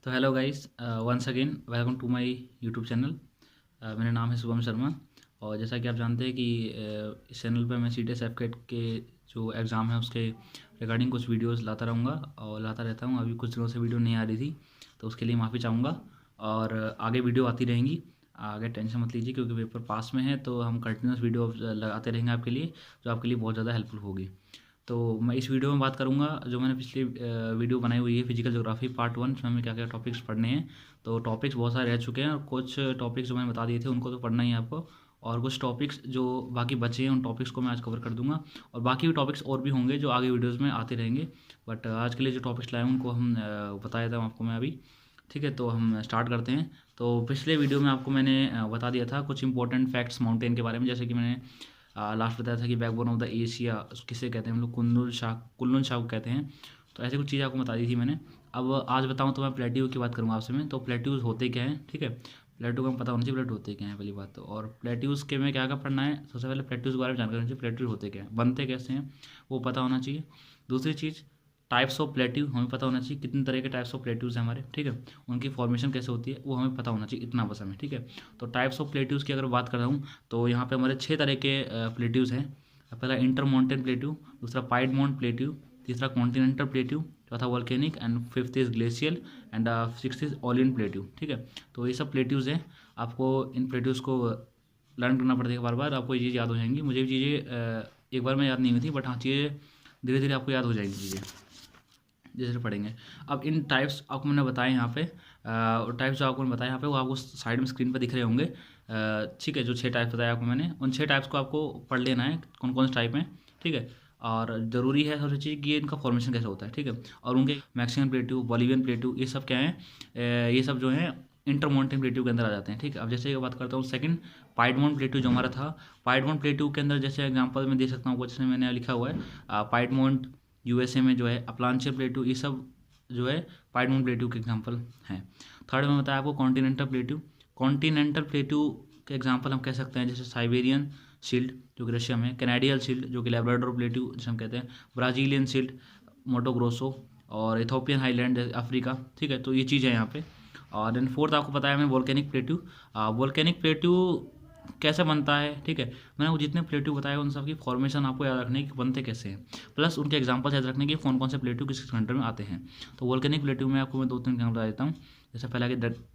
तो hello guys, once again welcome to my YouTube channel. मेरा नाम है शुभम शर्मा। और जैसा कि आप जानते हैं कि इस चैनल पे मैं सीटीएस एफकेट के जो एग्ज़ाम है उसके रिगार्डिंग कुछ वीडियोस लाता रहूँगा और लाता रहता हूँ। अभी कुछ दिनों से वीडियो नहीं आ रही थी, तो उसके लिए माफ़ी चाहूँगा। और आगे वीडियो आती रहेंगी, आगे टेंशन मत लीजिए, क्योंकि पेपर पास में है तो हम कंटिन्यूस वीडियो लगाते रहेंगे आपके लिए, जो आपके लिए बहुत ज़्यादा हेल्पफुल होगी। तो मैं इस वीडियो में बात करूंगा, जो मैंने पिछली वीडियो बनाई हुई है फिजिकल ज्योग्राफी पार्ट 1, उसमें हमें क्या क्या टॉपिक्स पढ़ने हैं। तो टॉपिक्स बहुत सारे रह चुके हैं और कुछ टॉपिक्स जो मैंने बता दिए थे उनको तो पढ़ना ही है आपको, और कुछ टॉपिक्स जो बाकी बचे हैं उन टॉपिक्स को मैं आज कवर कर दूंगा। और बाकी भी टॉपिक्स और भी होंगे जो आगे वीडियोज़ में आते रहेंगे, बट आज के लिए जो टॉपिक्स लाए हैं उनको हम बता देता हूँ आपको मैं अभी। ठीक है, तो हम स्टार्ट करते हैं। तो पिछले वीडियो में आपको मैंने बता दिया था कुछ इंपॉर्टेंट फैक्ट्स माउंटेन के बारे में, जैसे कि मैंने लास्ट बताया था कि बैकबोन ऑफ द एशिया किसे कहते हैं, हम लोग कुल्लुन शाह को कहते हैं। तो ऐसी कुछ चीज़ें आपको बता दी थी मैंने। अब आज बताऊँ तो मैं प्लेट्यू की बात करूँगा आपसे मैं। तो प्लेट्यूज होते क्या हैं, ठीक है, प्लेट्यू को हमें पता होना चाहिए प्लेट्यू होते क्या हैं पहली बात तो। और प्लेट्यूज के में क्या क्या पढ़ना है, सबसे पहले प्लेट्यूज के बारे में जानकारी होनी चाहिए, प्लेट्यूज होते क्या हैं, बनते कैसे हैं वो पता होना चाहिए। दूसरी चीज़, टाइप्स ऑफ प्लेट्यू हमें पता होना चाहिए, कितने तरह के टाइप्स ऑफ प्लेट्यूज हैं हमारे, ठीक है, उनकी फॉर्मेशन कैसे होती है वो हमें पता होना चाहिए, इतना बस हमें, ठीक है। तो टाइप्स ऑफ प्लेट्यूज की अगर बात कर रहा हूँ तो यहाँ पे हमारे 6 तरह के प्लेट्यूज हैं। पहला इंटर माउंटेन प्लेट्यू, दूसरा पाइडमोंट प्लेट्यू, तीसरा कॉन्टिनेंटल प्लेट्यू, चौथा volcanic, and fifth is glacial, and sixth is aeolian plateau, ठीक है। तो ये सब प्लेट्यूज हैं, आपको इन प्लेट्यूज को लर्न करना पड़ेगा बार बार, आपको ये चीज़ याद हो जाएंगी। मुझे भी चीज़ें एक बार में याद नहीं हुई थी, बट हाँ चीज़ें धीरे धीरे आपको याद हो जाएंगी चीज़ें जैसे पढ़ेंगे। अब इन टाइप्स आपको मैंने बताए यहाँ पे, टाइप्स जो आपको मैंने बताया यहाँ पे वो आपको साइड में स्क्रीन पर दिख रहे होंगे, ठीक है। जो 6 टाइप्स बताया आपको मैंने, उन 6 टाइप्स को आपको पढ़ लेना है कौन कौन से टाइप हैं, ठीक है। और ज़रूरी है सबसे चीज़ कि ये इनका फॉर्मेशन कैसे होता है, ठीक है। और उनके मैक्सिमम प्लेट्यू, बॉलिवियन प्लेट्यू, ये सब क्या है, ये सब जो है इंटरमॉन्टेन प्लेट्यू के अंदर आ जाते हैं, ठीक है। अब जैसे बात करता हूँ सेकंड, पाइडमोंट प्लेट्यू जो हमारा था, पाइडमोंट प्लेट्यू के अंदर जैसे एग्जांपल मैं दे सकता हूँ, जैसे मैंने लिखा हुआ है पाइडमोंट यूएसए में जो है, अपलांचे प्लेट्यू, ये सब जो है पाइडमोंट प्लेट्यू के एग्जांपल हैं। थर्ड में बताया आपको कॉन्टिनेंटल प्लेट्यू। कॉन्टिनेंटल प्लेट्यू के एग्जांपल हम कह सकते हैं जैसे साइबेरियन शील्ड जो कि रशिया में है, कैनेडियल शील्ड जो कि लेब्राडोर प्लेट्यू जिसे हम कहते हैं, ब्राज़ीलियन शील्ड, मोटो ग्रोसो, और इथोपियन हाईलैंड अफ्रीका, ठीक है। तो ये चीज़ है यहाँ पे। और देन फोर्थ आपको बताया मैं वोल्केनिक प्लेट्यू। वोल्केनिक प्लेट्यू कैसे बनता है, ठीक है। मैंने वो जितने प्लेट्यू बताए उन सब की फॉर्मेशन आपको याद रखने की बनते कैसे हैं, प्लस उनके एग्जांपल्स याद रखने की कौन कौन से प्लेट्यू किस कंट्री में आते हैं। तो वोल्केनिक प्लेट्यू में आपको मैं 2-3 एग्जाम्पल बता देता हूँ। जैसे पहला कि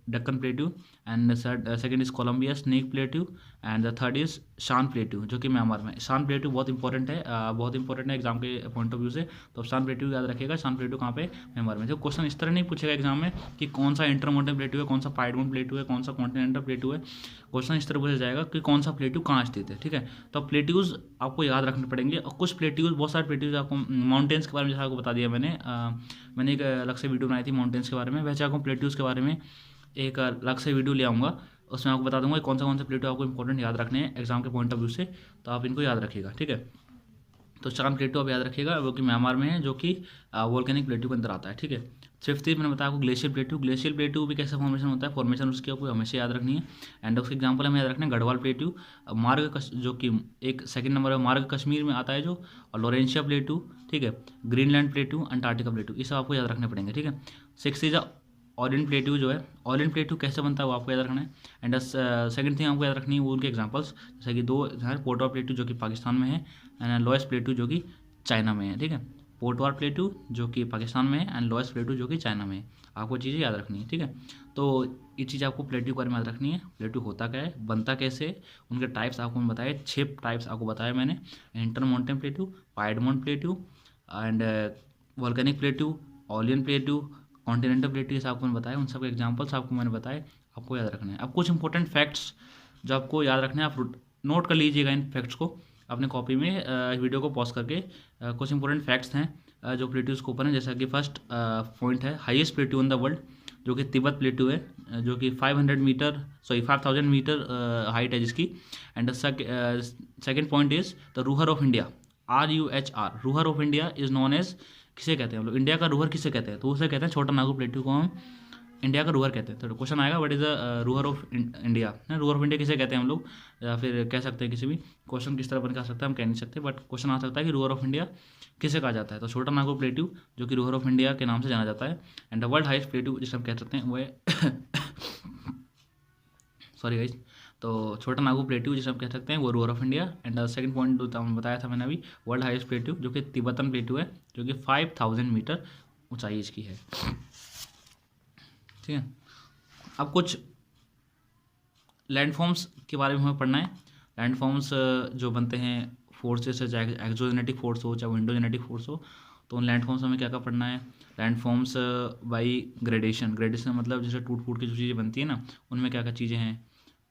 Deccan plateau, and second is Columbia snake plateau, and the third is Shan plateau जो कि म्यांमार में। शान प्लेट्यू बहुत इंपॉर्टेंट है, बहुत इंपॉर्टेंट है एग्जाम के पॉइंट ऑफ व्यू से। तो शान प्लेट्यू याद रखिएगा, शान प्लेट्यू कहाँ पे, म्यांमार में। जो क्वेश्चन इस तरह नहीं पूछेगा एग्जाम में कि कौन सा इंटरमोंटेन प्लेट्यू है, कौन सा पाइडमोंट प्लेट्यू है, कौन सा कॉन्टिनेंटल प्लेट्यू है। क्वेश्चन इस तरह पूछा जाएगा कि कौन सा प्लेट्यू कहाँ स्थित है, ठीक है। तो प्लेट्यूज आपको याद रखने पड़ेंगे। और कुछ प्लेट्यूज, बहुत सारे प्लेट्यूज आपको माउंटेन्स के बारे में जैसा आपको बता दिया मैंने, मैंने एक अलग से वीडियो बनाई थी माउंटेन्स के बारे में, वैसे आपको प्लेट्यूज के बारे में एक अलग से वीडियो ले आऊँगा, उसमें आपको बता दूंगा कौन से प्लेट्यू आपको इंपॉर्टेंट याद रखने हैं एग्जाम के पॉइंट ऑफ व्यू से। तो आप इनको याद रखिएगा, ठीक है। तो शान प्लेट्यू आप याद रखिएगा, वो कि म्यांमार में है, जो कि वोल्केनिक प्लेट्यू के अंदर आता है, ठीक है। फिफ्थ मैंने बताया आपको ग्लेशियर प्लेट्यू। ग्लेशियर प्लेट्यू भी कैसे फॉर्मेशन होता है, फॉर्मेशन उसकी आपको हमेशा याद रखनी है। एंड उसके एग्जांपल हमें याद रखना है गढ़वाल प्लेट्यू, जो कि एक सेकंड नंबर है, मार्ग कश्मीर में आता है जो, और लोरेंशिया प्लेट्यू, ठीक है, ग्रीनलैंड प्लेट्यू, अंटार्कटिका प्लेट्यू, ये सब आपको याद रखने पड़ेंगे, ठीक है। सिक्स इज ऑलियन प्लेट्यू जो है, ऑलियन प्लेट्यू कैसे बनता है वो आपको याद रखना है। एंड सेकंड थिंग आपको याद रखनी है वो उनके एग्जांपल्स, जैसे कि 2 है पोर्टवा प्लेट्यू जो कि पाकिस्तान में है, एंड लोएस प्लेट्यू जो कि चाइना में है, ठीक है। पोर्टवार प्लेट्यू जो कि पाकिस्तान में है, एंड लोएस प्लेट्यू जो कि चाइना में है। आपको चीज़ें याद रखनी है, ठीक है। तो ये चीज़ आपको प्लेट्यू के बारे में याद रखनी है, प्लेट्यू होता क्या है, बनता कैसे, उनके टाइप्स आपको मैं बताए, 6 टाइप्स आपको बताया मैंने, intermontane plateau, piedmont plateau, and volcanic plateau, aeolian plateau, continental plateau, जैसे आपको मैंने बताया, उन सब एग्जाम्पल्स आपको मैंने बताए, आपको याद रखना है। अब कुछ इंपॉर्टेंट फैक्ट्स जो आपको याद रखने हैं, आप नोट कर लीजिएगा इन फैक्ट्स को अपने कॉपी में, वीडियो को पॉज करके। कुछ इंपॉर्टेंट फैक्ट्स हैं जो प्लेट्यूज के ऊपर हैं, जैसा कि फर्स्ट पॉइंट है highest plateau in the world जो कि तिब्बत प्लेट्यू है, जो कि 5,000 मीटर हाइट है जिसकी। And second point is the Ruhr of India, RUHR, Ruhr of India is known as, किसे कहते हैं हम लोग, इंडिया का रूहर किसे कहते हैं, तो उसे कहते हैं छोटा नागपुर प्लेट्यू को हम इंडिया का रूअर कहते हैं। तो क्वेश्चन आएगा what is the roof of India, roof of India किसे कहते हैं हम लोग, या फिर कह सकते हैं किसी भी क्वेश्चन किस तरह बन कर सकता है हम कह नहीं सकते, बट क्वेश्चन आ सकता है कि रूअर ऑफ इंडिया किसे कहा जाता है। तो छोटा नागपुर प्लेट्यू जो कि रूअर ऑफ इंडिया के नाम से जाना जाता है, and the world highest plateau जिसे हम कह सकते हैं वो है सॉरी गाइज, तो छोटा नागपुर प्लेट्यू जिसे हम कह सकते हैं वो roof of India. And second point बताया था मैंने अभी, वर्ल्ड हाईएस्ट प्लेट्यू जो कि तिब्बतन प्लेट्यू है, जो कि 5000 मीटर ऊंचाई इसकी है। ठीक है, अब कुछ लैंडफॉर्म्स के बारे में हमें पढ़ना है। लैंडफॉर्म्स जो बनते हैं फोर्सेस से, चाहे एक्सोजेनेटिक फोर्स हो चाहे विंडोजेनेटिक फोर्स हो, तो उन लैंडफॉर्म्स हमें क्या क्या पढ़ना है। लैंडफॉर्म्स बाई ग्रेडेशन, ग्रेडेशन मतलब जैसे टूट फूट की जो चीज़ें बनती है ना, उनमें क्या क्या चीज़ें हैं।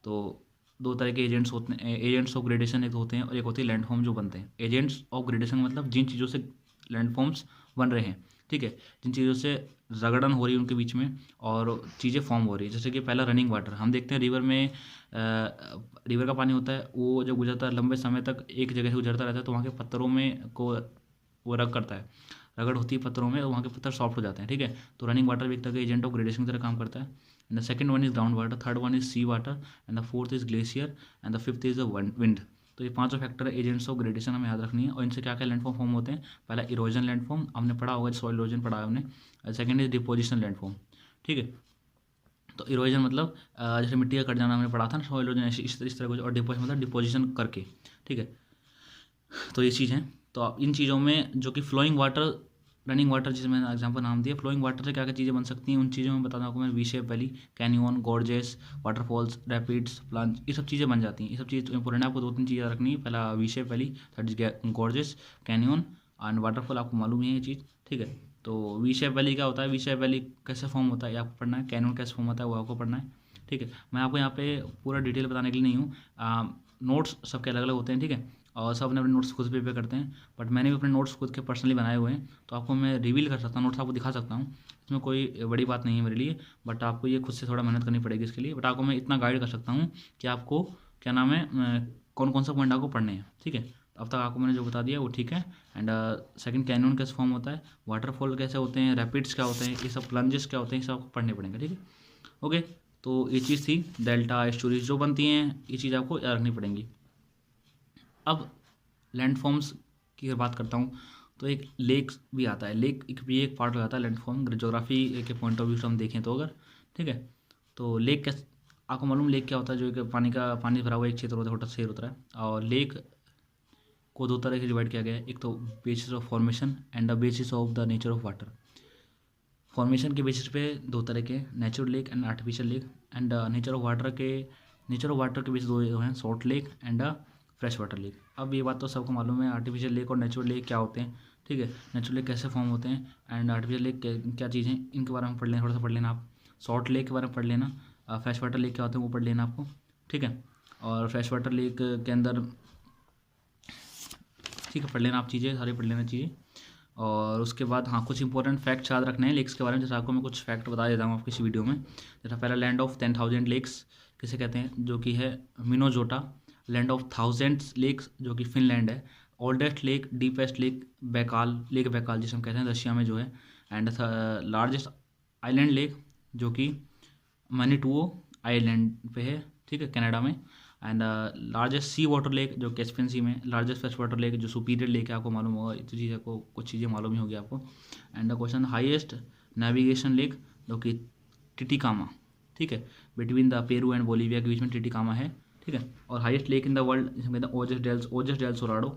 तो दो तरह के एजेंट्स होते हैं, एजेंट्स ऑफ ग्रेडेशन एक होते हैं और एक होती है लैंडफॉर्म जो बनते हैं। एजेंट्स ऑफ ग्रेडेशन मतलब जिन चीज़ों से लैंडफॉर्म्स बन रहे हैं, ठीक है, जिन चीज़ों से रगड़न हो रही है उनके बीच में और चीज़ें फॉर्म हो रही है। जैसे कि पहला रनिंग वाटर, हम देखते हैं रिवर में, रिवर का पानी होता है वो जब गुजरता है लंबे समय तक एक जगह से गुजरता रहता है, तो वहाँ के पत्थरों में को वो रग करता है, रगड़ होती है पत्थरों में, और वहाँ के पत्थर सॉफ्ट हो जाते हैं। ठीक है, तो रनिंग वाटर भी एक तरह का एजेंट ऑफ ग्रेडेशन की तरह काम करता है। And the second one is ground water, third one is sea water, and the fourth is glacier, and the fifth is wind. तो ये पांचों फैक्टर एजेंट्स ऑफ ग्रेडेशन हमें याद रखनी है। और इनसे क्या क्या लैंडफॉर्म फॉर्म होते हैं। पहला इरोजन लैंडफॉर्म हमने पढ़ा होगा, सॉइल इरोजन पढ़ा है हमने। Second is deposition landform. ठीक है, तो इरोजन मतलब जैसे मिट्टी का कट जाना हमने पढ़ा था ना, सॉइल इरोजन इस तरह कुछ, और डिपोजिशन मतलब डिपोजिशन करके। ठीक है, तो ये चीज़ है। तो इन चीज़ों में जो कि फ्लोइंग वाटर, रनिंग वाटर जिसे मैंने एग्जांपल नाम दिया, फ्लोइंग वाटर से क्या क्या चीज़ें बन सकती हैं उन चीज़ों में बताता हूँ मैं। V shape valley, canyon, gorges, waterfalls, rapids, plant, ये सब चीज़ें बन जाती हैं। ये सब चीज़ इंपॉर्टेंट है, आपको दो तीन चीज़ें रखनी है। पहला V shape valley, third is gorges, canyon and waterfall, आपको मालूम ही है ये चीज़। ठीक है, तो वी शेप वैली क्या होता है, वी शेप वैली कैसे फॉर्म होता है ये आपको पढ़ना है। कैनियन कैसे फॉर्म होता है वो आपको पढ़ना है। ठीक है, मैं आपको यहाँ पे पूरा डिटेल बताने के लिए नहीं हूँ, नोट्स सबके अलग अलग होते हैं। ठीक है, और सब अपने अपने नोट्स खुद प्रिपेयर करते हैं, बट मैंने भी अपने नोट्स खुद के पर्सनली बनाए हुए हैं, तो आपको मैं रिवील कर सकता हूँ, नोट्स आपको दिखा सकता हूँ। इसमें कोई बड़ी बात नहीं है मेरे लिए, बट आपको ये खुद से थोड़ा मेहनत करनी पड़ेगी इसके लिए। बट आपको मैं इतना गाइड कर सकता हूँ कि आपको क्या नाम है, कौन कौन सा पॉइंट आपको पढ़ने हैं। ठीक है, अब तक आपको मैंने जो बता दिया वो ठीक है। एंड सेकंड, कैनन कैसे फॉर्म होता है, वाटरफॉल कैसे होते हैं, रैपिड्स क्या होते हैं, ये सब प्लंजेस क्या होते हैं, ये सब आपको पढ़ने पड़ेंगे। ठीक है, ओके, तो ये चीज़ थी। डेल्टा एस्टोरीज जो बनती हैं ये चीज़ आपको याद रखनी पड़ेंगी। अब लैंडफॉर्म्स की अगर बात करता हूँ तो एक लेक भी आता है, लेक एक भी एक पार्ट हो जाता है लैंडफॉर्म, ज्योग्राफी के पॉइंट ऑफ व्यू से हम देखें तो अगर। ठीक है, तो लेक कैसे, आपको मालूम लेक क्या होता है, जो एक पानी भरा हुआ एक क्षेत्र होता है, छोटा सा क्षेत्र होता है। और लेक को दो तरह से डिवाइड किया गया है, एक तो basis of formation and the basis of the nature of water. Formation के बेसिस पे दो तरह के, natural lake and artificial lake. And nature of water के बेसिस दो हैं, salt lake and fresh water lake. अब ये बात तो सबको मालूम है, आर्टिफिशियल लेक और नेचुरल लेक क्या होते हैं। ठीक है, नेचुरल लेक कैसे फॉर्म होते हैं एंड आर्टिफिशियल लेक क्या चीज़ है, इनके बारे में पढ़ लेना, थोड़ा सा पढ़ लेना आप। सॉल्ट लेक के बारे में पढ़ लेना, फ्रेश वाटर लेक क्या होते हैं वो पढ़ लेना आपको। ठीक है, और फ्रेश वाटर लेक के अंदर, ठीक है, पढ़ लेना आप चीज़ें, सारी पढ़ लेना चीज़ें। और उसके बाद हाँ, कुछ इंपॉर्टेंट फैक्ट्स याद रखने हैं लेक्स के बारे में। जैसे आपको मैं कुछ फैक्ट बता देता हूँ आपको इसी वीडियो में। जैसा पहला, लैंड ऑफ 10,000 लेक्स किसे कहते हैं, जो कि है मिनोजोटा। लैंड ऑफ 1000 लेक्स जो कि फिनलैंड है। Oldest lake, deepest lake lake Baikal जिसे हम कहते हैं, रशिया में जो है। एंड लार्जेस्ट आइलैंड लेक जो कि मैनीटुओ आइलैंड पे है, ठीक है, कनाडा में। And largest C water lake जो कैस्पियन सी में। लार्जेस्ट फ्रेश वाटर लेक जो सुपीरियर लेक है, आपको मालूम होगा, इतनी चीज़ को कुछ चीज़ें मालूम ही होगी आपको। And the question, highest navigation lake जो कि टिटिकामा, ठीक है, between the Peru and Bolivia के बीच में टिटिकामा है। ठीक है, और highest lake in the world जिसमें कहते हैं ओजस डेल सोराडो।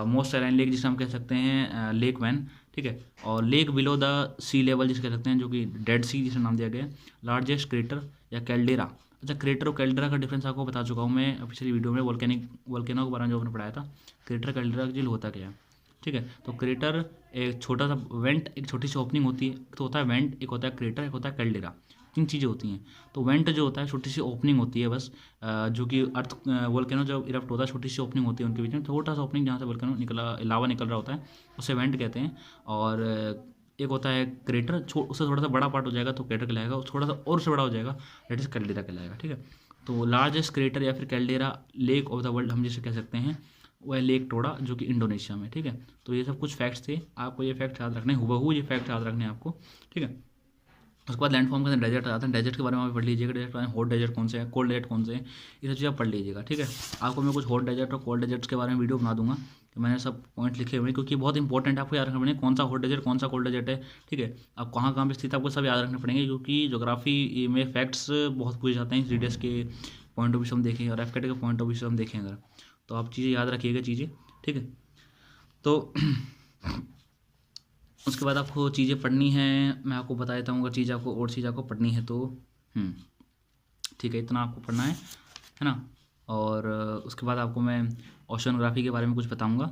मोस्ट सैलाइन लेक जिसे हम कह सकते हैं लेक वैन। ठीक है, और lake below the sea level जिसे कह सकते हैं, जो कि डेड सी जिसे नाम दिया गया है। लार्जेस्ट क्रेटर या कैल्डेरा। अच्छा, क्रेटर और कैल्डेरा का डिफरेंस आपको बता चुका हूँ मैं पिछली वीडियो में, वोल्केनो के बारे में जो आपने पढ़ाया था। क्रेटर कैल्डेरा का होता क्या है। ठीक है, तो क्रेटर एक छोटा सा वेंट, एक छोटी सी ओपनिंग होती है, तो होता है वेंट, एक होता है क्रेटर, एक होता है कैल्डेरा, तीन चीज़ें होती हैं। तो वेंट जो होता है छोटी सी ओपनिंग होती है बस, जो कि अर्थ वोल्केनो जब इरप्ट होता है छोटी सी ओपनिंग होती है उनके बीच में, छोटा सा ओपनिंग जहाँ से वोल्केनो लावा निकल रहा होता है, उसे वेंट कहते हैं। और एक होता है क्रेटर, उससे थोड़ा सा बड़ा पार्ट हो जाएगा तो क्रेटर कहलाएगा, थोड़ा सा और उससे बड़ा हो जाएगा दैट इज कैल्डेरा कहलाएगा। ठीक है, तो लार्जेस्ट क्रेटर या फिर caldera lake of the world हम जिसे कह सकते हैं वह लेक टोडा जो कि इंडोनेशिया में। ठीक है, तो ये सब कुछ फैक्ट्स थे, आपको ये फैक्ट याद रखने, हुबहू ये फैक्ट याद रखने हैं आपको। ठीक है, उसके बाद लैंड फॉर्म के अंदर डेजर्ट आते हैं, डेजर्ट के बारे में आप पढ़ लीजिएगा, डेजर्ट में हॉट डेजर्ट कौन से हैं, कोल्ड डेजर्ट कौन से हैं, ये सब चीज़ आप पढ़ लीजिएगा, ठीक है। आपको मैं कुछ हॉट डेजर्ट और कोल्ड डेजर्ट्स के बारे में वीडियो बना दूंगा, तो मैंने सब पॉइंट लिखे हुए हैं, क्योंकि बहुत इंपॉर्टेंट है, आपको याद रखना पड़ेगा कौन सा हॉट डेजर्ट कौन सा कोल्ड डेजर्ट है, ठीक है। आप कहाँ कहाँ पे स्थित है आपको सब याद रखने पड़ेंगे, क्योंकि ज्योग्राफी में फैक्ट्स बहुत पूछे जाते हैं, सीडीएस के पॉइंट ऑफ व्यू से हम देखें और एफकेटी के पॉइंट ऑफ व्यू से हम देखें अगर, तो आप चीज़ें याद रखिएगा चीज़ें, ठीक है। तो उसके बाद आपको चीज़ें पढ़नी है, मैं आपको बता देता हूँ अगर चीज़ आपको और चीज़ आपको पढ़नी है तो ठीक है, इतना आपको पढ़ना है ना। और उसके बाद आपको मैं ओशनोग्राफी के बारे में कुछ बताऊँगा।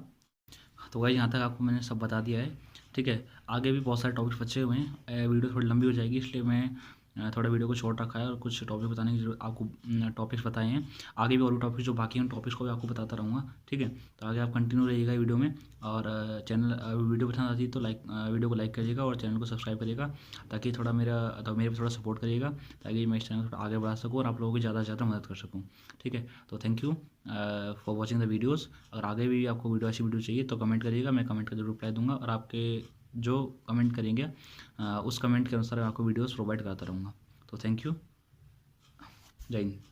तो भाई यहाँ तक आपको मैंने सब बता दिया है, ठीक है। आगे भी बहुत सारे टॉपिक्स बचे हुए हैं, वीडियो थोड़ी लंबी हो जाएगी, इसलिए मैं थोड़ा वीडियो को शॉर्ट रखा है और कुछ टॉपिक बताने की जरूरत आपको टॉपिक्स बताए हैं। आगे भी और भी टॉपिक्स जो बाकी हैं उन टॉपिक्स को भी आपको बताता रहूँगा, ठीक है। तो आगे आप कंटिन्यू रहिएगा वीडियो में, और चैनल वीडियो पसंद आती है तो वीडियो को लाइक करिएगा और चैनल को सब्सक्राइब करिएगा, ताकि थोड़ा मेरे पे थोड़ा सपोर्ट करिएगा, ताकि मैं इस चैनल को आगे बढ़ा सकूँ और आप लोगों की ज़्यादा से ज़्यादा मदद कर सकूँ, ठीक है। तो thank you for watching the videos. अगर आगे भी आपको ऐसी वीडियो चाहिए तो कमेंट करिएगा, मैं कमेंट का जरूर रिप्लाई दूंगा, और आपके जो कमेंट करेंगे उस कमेंट के अनुसार मैं आपको वीडियोस प्रोवाइड करता रहूँगा। तो थैंक यू, जय हिंद।